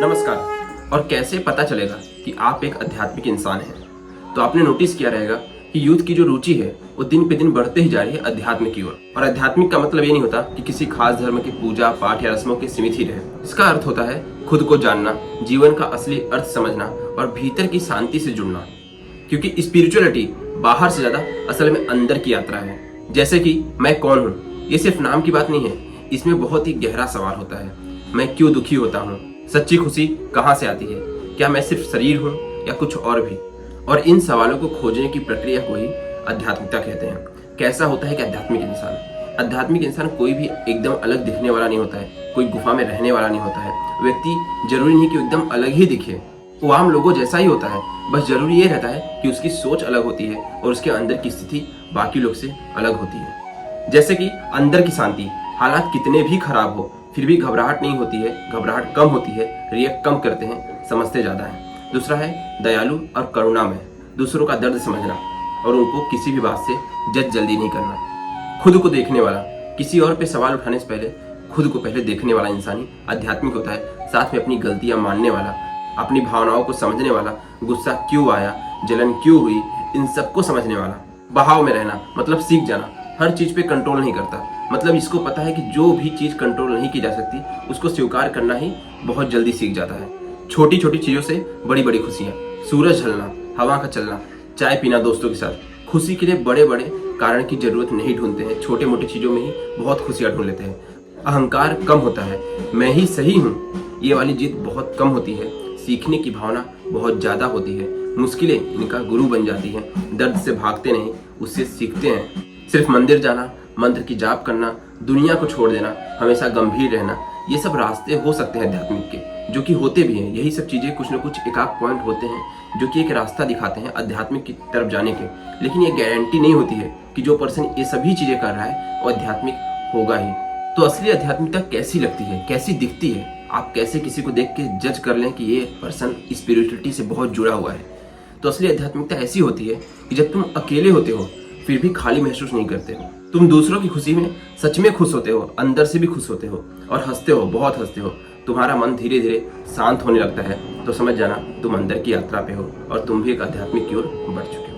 नमस्कार। और कैसे पता चलेगा कि आप एक आध्यात्मिक इंसान हैं? तो आपने नोटिस किया रहेगा कि यूथ की जो रुचि है वो दिन पे दिन बढ़ते ही जा रही है अध्यात्म की ओर। और आध्यात्मिक का मतलब ये नहीं होता कि किसी खास धर्म की पूजा पाठ या रस्मों के सीमित ही रहे। इसका अर्थ होता है खुद को जानना, जीवन का असली अर्थ समझना और भीतर की शांति से जुड़ना। क्योंकि स्पिरिचुअलिटी बाहर से ज्यादा असल में अंदर की यात्रा है। जैसे कि मैं कौन हूँ, ये सिर्फ नाम की बात नहीं है, इसमें बहुत ही गहरा सवाल होता है। मैं क्यों दुखी होता हूँ? सच्ची खुशी कहाँ से आती है? क्या मैं सिर्फ शरीर हूँ या कुछ और भी? और इन सवालों को खोजने की प्रक्रिया को ही आध्यात्मिकता कहते हैं। कैसा होता है कि आध्यात्मिक इंसान कोई भी एकदम अलग दिखने वाला नहीं होता है, कोई गुफा में रहने वाला नहीं होता है। व्यक्ति जरूरी नहीं कि एकदम अलग ही दिखे, वो आम लोगों जैसा ही होता है। बस जरूरी ये रहता है कि उसकी सोच अलग होती है और उसके अंदर की स्थिति बाकी लोग से अलग होती है। जैसे कि अंदर की शांति, हालात कितने भी खराब हो फिर भी घबराहट नहीं होती है, घबराहट कम होती है, रिएक्ट कम करते हैं, समझते ज्यादा है। दूसरा है दयालु और करुणामय, दूसरों का दर्द समझना और उनको किसी भी बात से जज जल्दी नहीं करना। खुद को देखने वाला, किसी और पे सवाल उठाने से पहले खुद को पहले देखने वाला इंसान ही आध्यात्मिक होता है। साथ में अपनी गलतियां मानने वाला, अपनी भावनाओं को समझने वाला, गुस्सा क्यों आया, जलन क्यों हुई, इन सबको समझने वाला। बहाव में रहना मतलब सीख जाना, हर चीज पे कंट्रोल नहीं करता, मतलब इसको पता है कि जो भी चीज कंट्रोल नहीं की जा सकती उसको स्वीकार करना ही बहुत जल्दी सीख जाता है। छोटी छोटी चीजों से बड़ी बड़ी खुशियां, सूरज ढलना, हवा का चलना, चाय पीना दोस्तों के साथ। खुशी के लिए बड़े बड़े कारण की जरूरत नहीं ढूंढते हैं, छोटे मोटे चीजों में ही बहुत खुशियां ढूंढ लेते हैं। अहंकार कम होता है, मैं ही सही हूँ, ये वाली जिद बहुत कम होती है। सीखने की भावना बहुत ज्यादा होती है, मुश्किलें इनका गुरु बन जाती हैं। दर्द से भागते नहीं, उससे सीखते हैं। सिर्फ मंदिर जाना, मंत्र की जाप करना, दुनिया को छोड़ देना, हमेशा गंभीर रहना, ये सब रास्ते हो सकते हैं आध्यात्मिक के, जो कि होते भी हैं। यही सब चीजें कुछ न कुछ एक आध पॉइंट होते हैं जो कि एक रास्ता दिखाते हैं आध्यात्मिक की तरफ जाने के। लेकिन ये गारंटी नहीं होती है कि जो पर्सन ये सभी चीजें कर रहा है वो आध्यात्मिक होगा ही। तो असली आध्यात्मिकता कैसी लगती है, कैसी दिखती है? आप कैसे किसी को देख के जज कर लें कि ये पर्सन स्पिरिचुअलिटी से बहुत जुड़ा हुआ है? तो असली आध्यात्मिकता ऐसी होती है कि जब तुम अकेले होते हो फिर भी खाली महसूस नहीं करते हो। तुम दूसरों की खुशी में सच में खुश होते हो, अंदर से भी खुश होते हो और हंसते हो, बहुत हंसते हो। तुम्हारा मन धीरे धीरे शांत होने लगता है। तो समझ जाना तुम अंदर की यात्रा पे हो और तुम भी एक आध्यात्मिक की ओर बढ़ चुके हो।